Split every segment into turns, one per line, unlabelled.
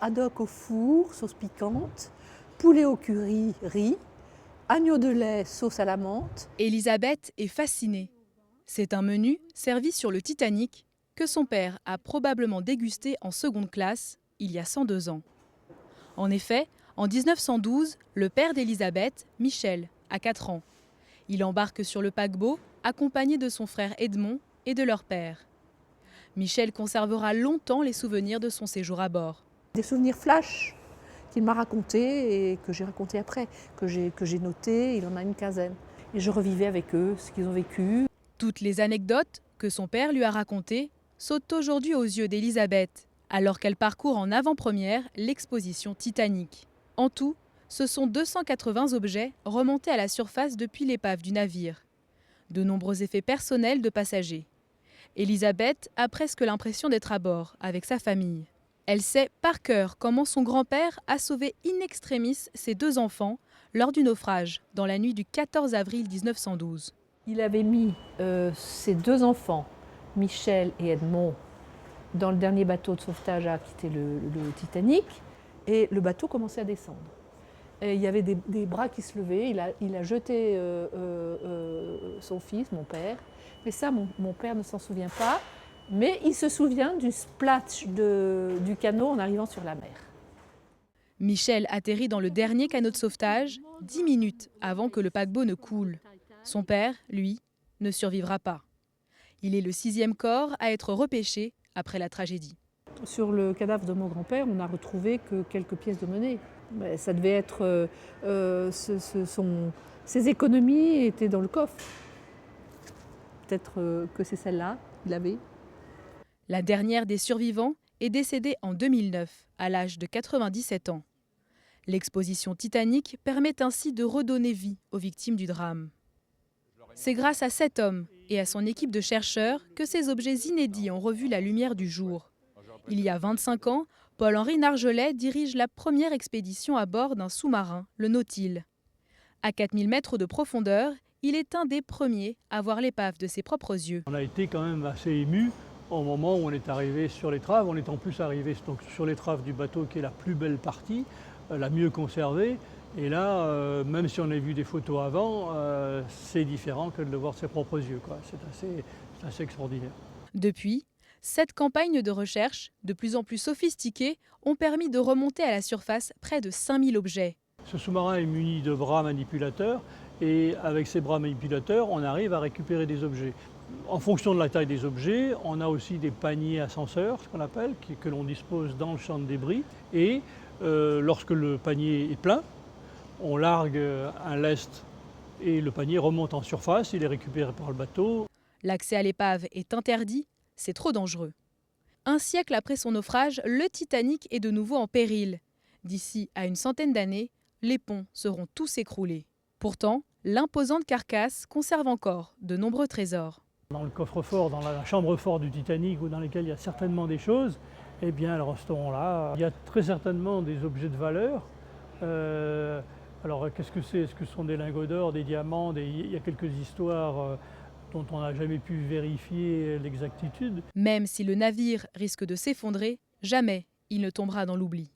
haddock au four, sauce piquante, poulet au curry, riz, agneau de lait, sauce à la menthe.
Elisabeth est fascinée. C'est un menu servi sur le Titanic que son père a probablement dégusté en seconde classe il y a 102 ans. En effet, en 1912, le père d'Elisabeth, Michel, a 4 ans. Il embarque sur le paquebot accompagné de son frère Edmond et de leur père. Michel conservera longtemps les souvenirs de son séjour à bord.
Des souvenirs flash qu'il m'a racontés et que j'ai racontés après, que j'ai notés, il en a une quinzaine. Et je revivais avec eux ce qu'ils ont vécu.
Toutes les anecdotes que son père lui a racontées sautent aujourd'hui aux yeux d'Elisabeth, alors qu'elle parcourt en avant-première l'exposition Titanic. En tout, ce sont 280 objets remontés à la surface depuis l'épave du navire. De nombreux effets personnels de passagers. Elisabeth a presque l'impression d'être à bord avec sa famille. Elle sait par cœur comment son grand-père a sauvé in extremis ses 2 enfants lors du naufrage dans la nuit du 14 avril 1912.
Il avait mis ses 2 enfants, Michel et Edmond, dans le dernier bateau de sauvetage à quitter le Titanic, et le bateau commençait à descendre. Et il y avait des bras qui se levaient, il a jeté son fils, mon père, mais ça, mon père ne s'en souvient pas, mais il se souvient du splash du canot en arrivant sur la mer.
Michel atterrit dans le dernier canot de sauvetage 10 minutes avant que le paquebot ne coule. Son père, lui, ne survivra pas. Il est le 6e corps à être repêché après la tragédie.
Sur le cadavre de mon grand-père, on n'a retrouvé que quelques pièces de monnaie. Mais ça devait être... ses économies étaient dans le coffre. Peut-être que c'est celle-là qu'il avait.
La dernière des survivants est décédée en 2009, à l'âge de 97 ans. L'exposition Titanic permet ainsi de redonner vie aux victimes du drame. C'est grâce à cet homme et à son équipe de chercheurs que ces objets inédits ont revu la lumière du jour. Il y a 25 ans, Paul-Henri Nargeolet dirige la première expédition à bord d'un sous-marin, le Nautile. À 4000 mètres de profondeur, il est un des premiers à voir l'épave de ses propres yeux.
On a été quand même assez émus au moment où on est arrivé sur l'étrave. On est en plus arrivé donc sur l'étrave du bateau qui est la plus belle partie, la mieux conservée. Et là, même si on a vu des photos avant, c'est différent que de le voir de ses propres yeux, quoi. C'est assez extraordinaire.
Depuis, 7 campagnes de recherche, de plus en plus sophistiquées, ont permis de remonter à la surface près de 5000 objets.
Ce sous-marin est muni de bras manipulateurs et avec ces bras manipulateurs, on arrive à récupérer des objets. En fonction de la taille des objets, on a aussi des paniers ascenseurs, ce qu'on appelle, que l'on dispose dans le champ de débris. Et lorsque le panier est plein, on largue un lest et le panier remonte en surface, il est récupéré par le bateau.
L'accès à l'épave est interdit, c'est trop dangereux. Un siècle après son naufrage, le Titanic est de nouveau en péril. D'ici à une centaine d'années, les ponts seront tous écroulés. Pourtant, l'imposante carcasse conserve encore de nombreux trésors.
Dans le coffre-fort, dans la chambre-fort du Titanic, ou dans lequel il y a certainement des choses, eh bien, elles resteront là. Il y a très certainement des objets de valeur. Alors, qu'est-ce que c'est? Est-ce que ce sont des lingots d'or, des diamants? Il y a quelques histoires dont on n'a jamais pu vérifier l'exactitude.
Même si le navire risque de s'effondrer, jamais il ne tombera dans l'oubli.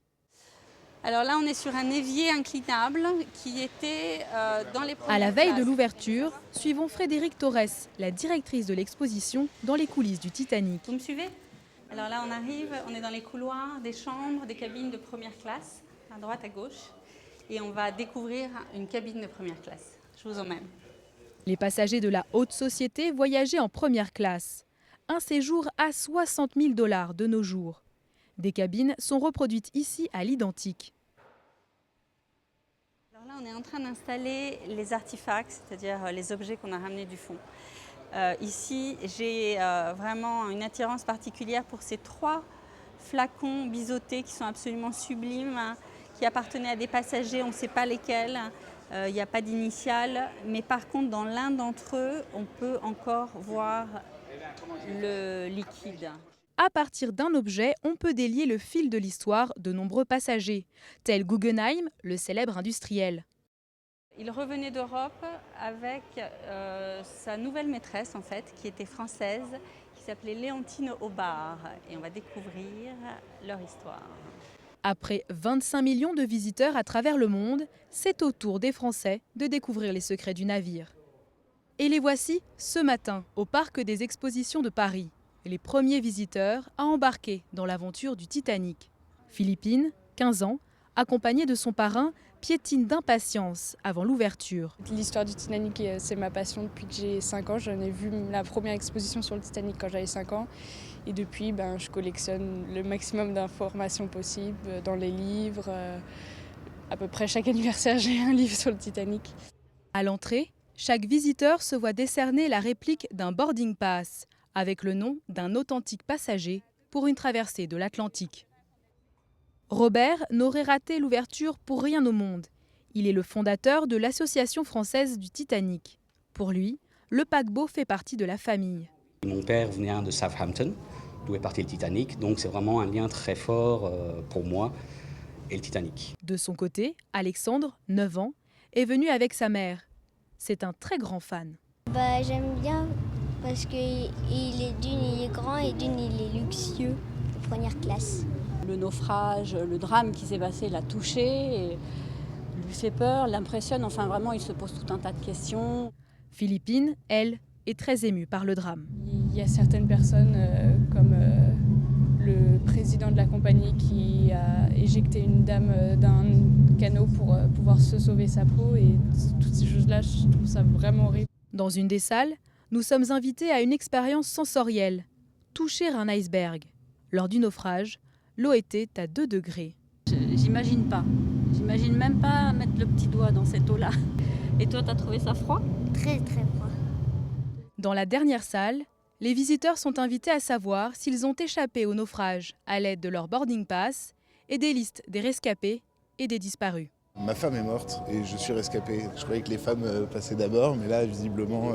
Alors là, on est sur un évier inclinable qui était dans les premières
À la veille de
classes.
l'ouverture, suivons Frédérique Torres, la directrice de l'exposition, dans les coulisses du Titanic.
Vous me suivez? Alors là, on arrive, on est dans les couloirs des chambres, des cabines de première classe, à droite, à gauche. Et on va découvrir une cabine de première classe. Je vous emmène.
Les passagers de la haute société voyageaient en première classe. Un séjour à 60 000 $ de nos jours. Des cabines sont reproduites ici à l'identique.
Alors là, on est en train d'installer les artefacts, c'est-à-dire les objets qu'on a ramenés du fond. Ici, j'ai vraiment une attirance particulière pour ces 3 flacons biseautés qui sont absolument sublimes, qui appartenaient à des passagers, on ne sait pas lesquels. Il n'y a pas d'initiales, mais par contre, dans l'un d'entre eux, on peut encore voir le liquide.
À partir d'un objet, on peut délier le fil de l'histoire de nombreux passagers, tel Guggenheim, le célèbre industriel.
Il revenait d'Europe avec sa nouvelle maîtresse, en fait, qui était française, qui s'appelait Léontine Aubard. Et on va découvrir leur histoire.
Après 25 millions de visiteurs à travers le monde, c'est au tour des Français de découvrir les secrets du navire. Et les voici ce matin au Parc des Expositions de Paris, les premiers visiteurs à embarquer dans l'aventure du Titanic. Philippine, 15 ans, accompagnée de son parrain, piétine d'impatience avant l'ouverture.
L'histoire du Titanic, c'est ma passion depuis que j'ai 5 ans. J'en ai vu la première exposition sur le Titanic quand j'avais 5 ans. Et depuis, je collectionne le maximum d'informations possibles dans les livres. À peu près chaque anniversaire, j'ai un livre sur le Titanic.
À l'entrée, chaque visiteur se voit décerner la réplique d'un boarding pass, avec le nom d'un authentique passager pour une traversée de l'Atlantique. Robert n'aurait raté l'ouverture pour rien au monde. Il est le fondateur de l'Association française du Titanic. Pour lui, le paquebot fait partie de la famille.
Mon père venait de Southampton, d'où est parti le Titanic, donc c'est vraiment un lien très fort pour moi et le Titanic.
De son côté, Alexandre, 9 ans, est venu avec sa mère. C'est un très grand fan.
J'aime bien parce que il est grand et d'une il est luxueux de première classe.
Le naufrage, le drame qui s'est passé l'a touché, et lui fait peur, l'impressionne, enfin vraiment il se pose tout un tas de questions.
Philippine, elle, est très émue par le drame.
Il y a certaines personnes comme le président de la compagnie qui a éjecté une dame d'un canot pour pouvoir se sauver sa peau, et toutes ces choses-là, je trouve ça vraiment horrible.
Dans une des salles, nous sommes invités à une expérience sensorielle, toucher un iceberg. Lors du naufrage, l'eau était à 2 degrés.
J'imagine pas. J'imagine même pas mettre le petit doigt dans cette eau-là. Et toi, t'as trouvé ça froid?
Très très froid.
Dans la dernière salle, les visiteurs sont invités à savoir s'ils ont échappé au naufrage à l'aide de leur boarding pass et des listes des rescapés et des disparus.
Ma femme est morte et je suis rescapé. Je croyais que les femmes passaient d'abord, mais là, visiblement,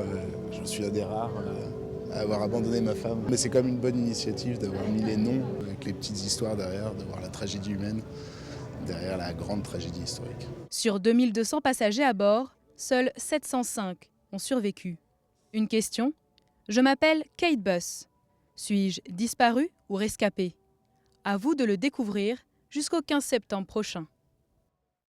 je suis un des rares à avoir abandonné ma femme. Mais c'est quand même une bonne initiative d'avoir mis les noms, avec les petites histoires derrière, de voir la tragédie humaine derrière la grande tragédie historique.
Sur 2200 passagers à bord, seuls 705 ont survécu. Une question: je m'appelle Kate Buss. Suis-je disparue ou rescapée? À vous de le découvrir jusqu'au 15 septembre prochain.